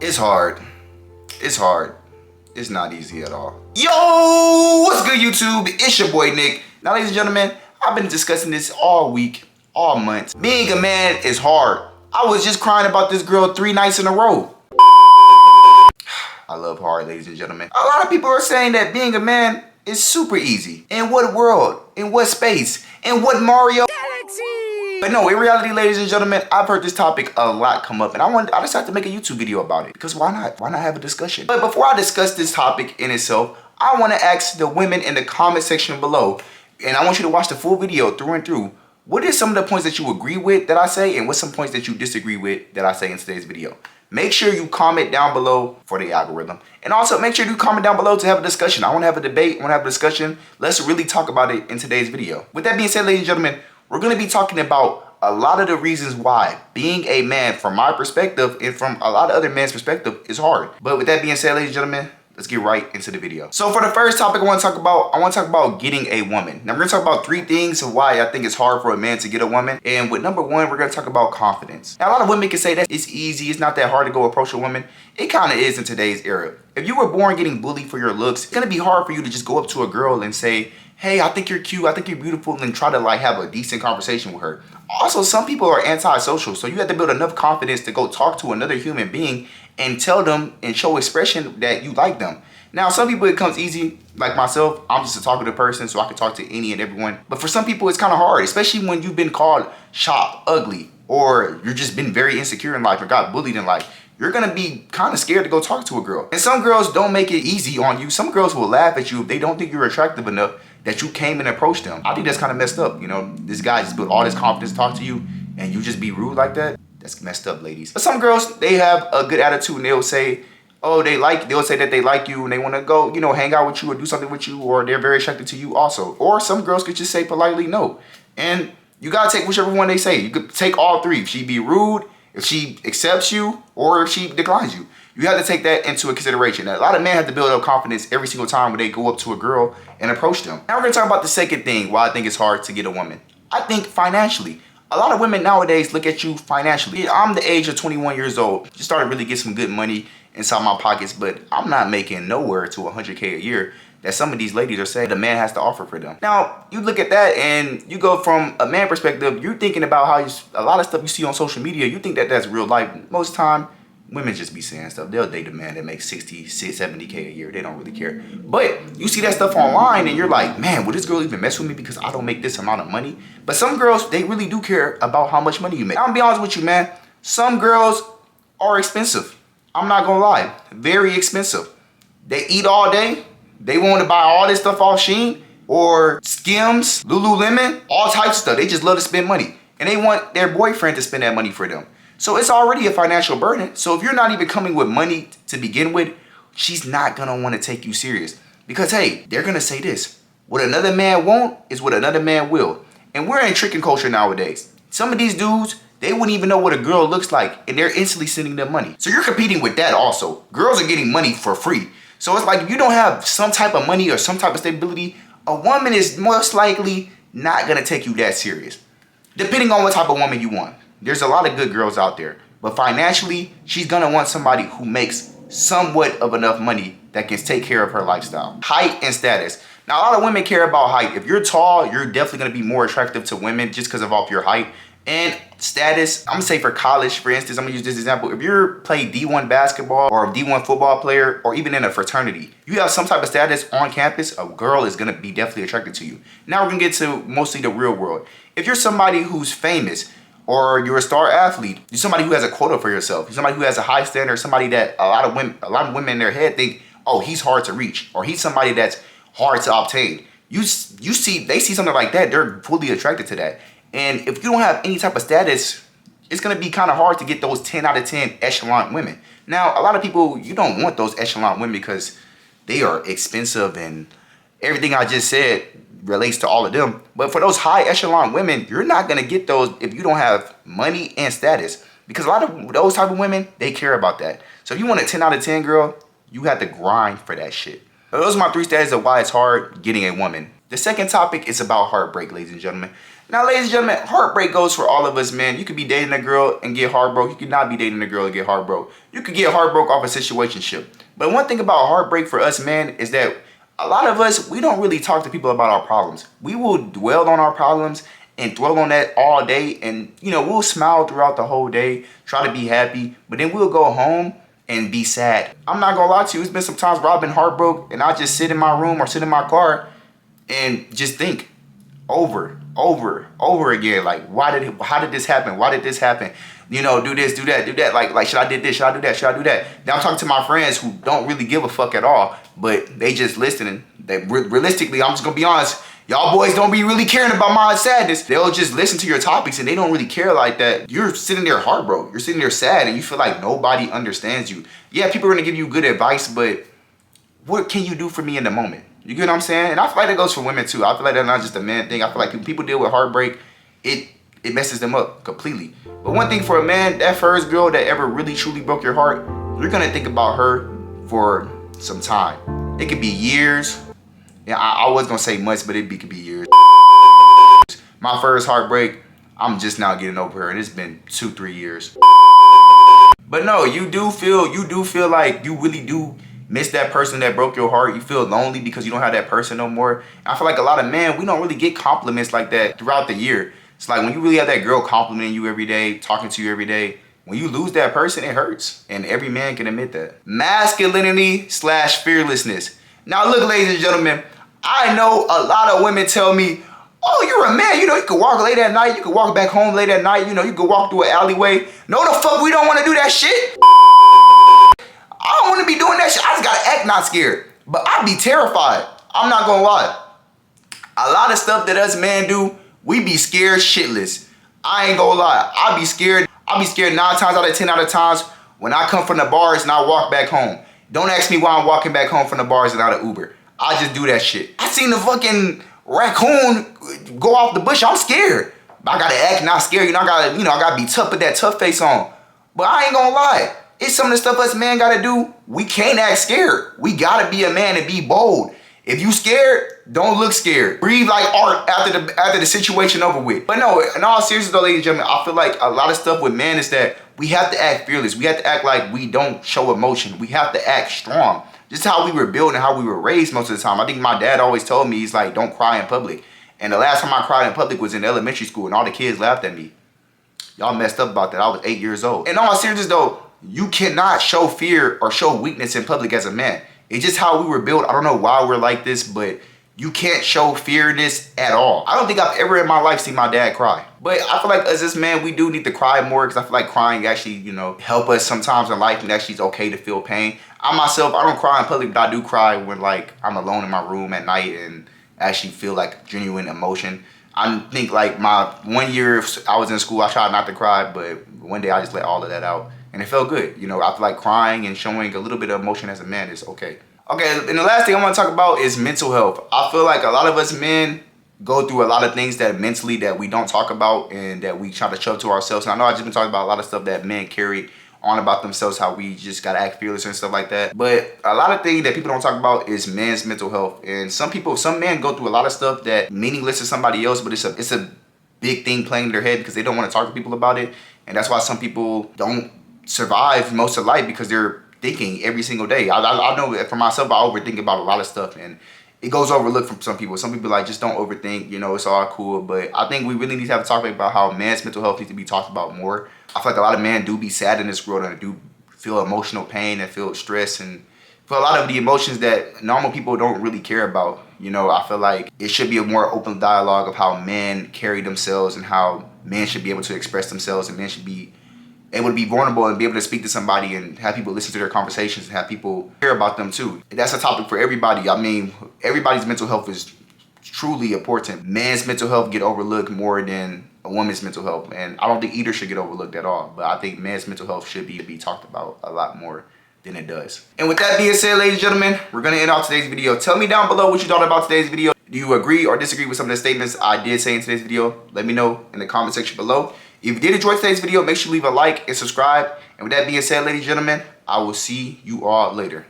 It's hard. It's hard. It's not easy at all. Yo, what's good, YouTube? It's your boy Nick. Now, ladies and gentlemen, I've been discussing this all week, all month. Being a man is hard. I was just crying about this girl 3 nights in a row. I love hard, ladies and gentlemen. A lot of people are saying that being a man is super easy. In what world? In what space? In what Mario Galaxy? But no, in reality, ladies and gentlemen, I've heard this topic a lot come up, and I decided to make a YouTube video about it. Because why not? Why not have a discussion? But before I discuss this topic in itself, I want to ask the women in the comment section below, and I want you to watch the full video through and through. What are some of the points that you agree with that I say, and what's some points that you disagree with that I say in today's video? Make sure you comment down below for the algorithm. And also make sure you comment down below to have a discussion. I want to have a debate. I want to have a discussion. Let's really talk about it in today's video. With that being said, ladies and gentlemen, we're going to be talking about a lot of the reasons why being a man, from my perspective and from a lot of other men's perspective, is hard. But with that being said, ladies and gentlemen, let's get right into the video. So for the first topic I want to talk about getting a woman. Now we're going to talk about 3 things of why I think it's hard for a man to get a woman. And with number 1, we're going to talk about confidence. Now a lot of women can say that it's easy, it's not that hard to go approach a woman. It kind of is in today's era. If you were born getting bullied for your looks, it's going to be hard for you to just go up to a girl and say, hey, I think you're cute, I think you're beautiful, and then try to like have a decent conversation with her. Also, some people are antisocial, so you have to build enough confidence to go talk to another human being and tell them and show expression that you like them. Now, some people it comes easy, like myself. I'm just a talkative person, so I can talk to any and everyone. But for some people, it's kind of hard, especially when you've been called shop, ugly, or you've just been very insecure in life or got bullied in life. You're gonna be kind of scared to go talk to a girl. And some girls don't make it easy on you. Some girls will laugh at you if they don't think you're attractive enough that you came and approached them. I think that's kind of messed up. You know, this guy just built all this confidence to talk to you and you just be rude like that. That's messed up, ladies. But some girls, they have a good attitude and they'll say, oh, they'll say that they like you and they want to go, you know, hang out with you or do something with you, or they're very attracted to you also. Or some girls could just say politely no. And you gotta take whichever one they say. You could take all 3. If she be rude, if she accepts you, or if she declines you. You have to take that into consideration. Now, a lot of men have to build up confidence every single time when they go up to a girl and approach them. Now we're gonna talk about the second thing why I think it's hard to get a woman. I think financially. A lot of women nowadays look at you financially. I'm the age of 21 years old. Just started to really get some good money inside my pockets, but I'm not making nowhere to 100K a year that some of these ladies are saying the man has to offer for them. Now, you look at that and you go from a man perspective, you're thinking about how a lot of stuff you see on social media, you think that that's real life. Most time, women just be saying stuff. They'll date a man that makes 60, 70K a year. They don't really care. But you see that stuff online and you're like, man, will this girl even mess with me because I don't make this amount of money? But some girls, they really do care about how much money you make. I'm gonna be honest with you, man. Some girls are expensive. I'm not gonna lie. Very expensive. They eat all day. They want to buy all this stuff off Shein or Skims, Lululemon, all types of stuff. They just love to spend money. And they want their boyfriend to spend that money for them. So it's already a financial burden. So if you're not even coming with money to begin with, she's not gonna want to take you serious. Because hey, they're gonna say this: what another man won't is what another man will. And we're in tricking culture nowadays. Some of these dudes, they wouldn't even know what a girl looks like, and they're instantly sending them money. So you're competing with that also. Girls are getting money for free. So it's like if you don't have some type of money or some type of stability, a woman is most likely not gonna take you that serious. Depending on what type of woman you want. There's a lot of good girls out there, but financially, she's gonna want somebody who makes somewhat of enough money that can take care of her lifestyle. Height and status. Now, a lot of women care about height. If you're tall, you're definitely gonna be more attractive to women just because of off your height. And status, I'm gonna say for college, for instance, I'm gonna use this example. If you're playing D1 basketball or a D1 football player, or even in a fraternity, you have some type of status on campus, a girl is gonna be definitely attracted to you. Now we're gonna get to mostly the real world. If you're somebody who's famous, or you're a star athlete, you're somebody who has a quota for yourself, you're somebody who has a high standard, somebody that a lot of women in their head think, oh, he's hard to reach, or he's somebody that's hard to obtain. They see something like that, they're fully attracted to that. And if you don't have any type of status, it's gonna be kind of hard to get those 10 out of 10 echelon women. Now, a lot of people, you don't want those echelon women because they are expensive and everything I just said relates to all of them. But for those high echelon women, you're not gonna get those if you don't have money and status. Because a lot of those type of women, they care about that. So if you want a 10 out of 10 girl, you have to grind for that shit. Those are my 3 status of why it's hard getting a woman. The second topic is about heartbreak, ladies and gentlemen. Now, ladies and gentlemen, heartbreak goes for all of us, man. You could be dating a girl and get heartbroken. You could not be dating a girl and get heartbroken. You could get heartbroken off a situationship. But one thing about heartbreak for us, man, is that a lot of us, we don't really talk to people about our problems. We will dwell on our problems and dwell on that all day. And, you know, we'll smile throughout the whole day, try to be happy. But then we'll go home and be sad. I'm not going to lie to you. It's been some times where I've been heartbroken and I just sit in my room or sit in my car and just think over again, like, how did this happen? Why did this happen? You know, do this, do that. Like, should I do this? Should I do that? Should I do that? Now I'm talking to my friends who don't really give a fuck at all, but they just listening. They realistically, I'm just gonna be honest, y'all boys don't be really caring about my sadness. They'll just listen to your topics and they don't really care like that. You're sitting there heartbroken. You're sitting there sad and you feel like nobody understands you. Yeah, people are gonna give you good advice, but what can you do for me in the moment? You get what I'm saying? And I feel like that goes for women too. I feel like that's not just a man thing. I feel like when people deal with heartbreak, it messes them up completely. But one thing for a man, that first girl that ever really truly broke your heart, you're gonna think about her for some time. It could be years. Yeah, I was gonna say months, but could be years. My first heartbreak, I'm just now getting over her, and it's been 2-3 years. But no, you do feel like you really do miss that person that broke your heart. You feel lonely because you don't have that person no more. I feel like a lot of men, we don't really get compliments like that throughout the year. It's like when you really have that girl complimenting you every day, talking to you every day, when you lose that person, it hurts. And every man can admit that. Masculinity/fearlessness. Now look, ladies and gentlemen, I know a lot of women tell me, oh, you're a man, you know, you can walk late at night, you can walk back home late at night, you know, you can walk through an alleyway. No, the fuck, we don't want to do that shit. I don't want to be doing that shit. I just gotta act not scared. But I'd be terrified. I'm not gonna lie. A lot of stuff that us men do, we be scared shitless. I ain't gonna lie. I be scared 9 times out of 10 out of times when I come from the bars and I walk back home. Don't ask me why I'm walking back home from the bars and out of Uber. I just do that shit. I seen the fucking raccoon go off the bush. I'm scared. But I gotta act not scared. You know, I gotta be tough, put that tough face on. But I ain't gonna lie. It's some of the stuff us men gotta do. We can't act scared. We gotta be a man and be bold. If you scared, don't look scared. Breathe like art after the situation over with. But no, in all seriousness though, ladies and gentlemen, I feel like a lot of stuff with men is that we have to act fearless. We have to act like we don't show emotion. We have to act strong. Just how we were built and how we were raised most of the time. I think my dad always told me, he's like, don't cry in public. And the last time I cried in public was in elementary school and all the kids laughed at me. Y'all messed up about that. I was 8 years old. In all seriousness though, you cannot show fear or show weakness in public as a man. It's just how we were built. I don't know why we're like this, but you can't show fearness at all. I don't think I've ever in my life seen my dad cry. But I feel like as this man, we do need to cry more because I feel like crying actually, you know, help us sometimes in life and actually it's okay to feel pain. I myself, I don't cry in public, but I do cry when like I'm alone in my room at night and actually feel like genuine emotion. I think like my 1 year I was in school, I tried not to cry, but one day I just let all of that out. And it felt good. You know, I feel like crying and showing a little bit of emotion as a man is okay. Okay, and the last thing I want to talk about is mental health. I feel like a lot of us men go through a lot of things that mentally that we don't talk about and that we try to shove to ourselves. And I know I've just been talking about a lot of stuff that men carry on about themselves, how we just got to act fearless and stuff like that. But a lot of things that people don't talk about is men's mental health. And some men go through a lot of stuff that meaningless to somebody else, but it's a big thing playing in their head because they don't want to talk to people about it. And that's why some people don't survive most of life because they're thinking every single day. I know that for myself, I overthink about a lot of stuff and it goes overlooked from some people. Some people like, just don't overthink, you know, it's all cool. But I think we really need to have a topic about how men's mental health needs to be talked about more. I feel like a lot of men do be sad in this world and do feel emotional pain and feel stress and feel a lot of the emotions that normal people don't really care about. You know, I feel like it should be a more open dialogue of how men carry themselves and how men should be able to express themselves and men should be able to be vulnerable and be able to speak to somebody and have people listen to their conversations and have people care about them too. That's a topic for everybody. I mean, everybody's mental health is truly important. Men's mental health get overlooked more than a woman's mental health. And I don't think either should get overlooked at all. But I think men's mental health should be talked about a lot more than it does. And with that being said, ladies and gentlemen, we're going to end off today's video. Tell me down below what you thought about today's video. Do you agree or disagree with some of the statements I did say in today's video? Let me know in the comment section below. If you did enjoy today's video, make sure you leave a like and subscribe. And with that being said, ladies and gentlemen, I will see you all later.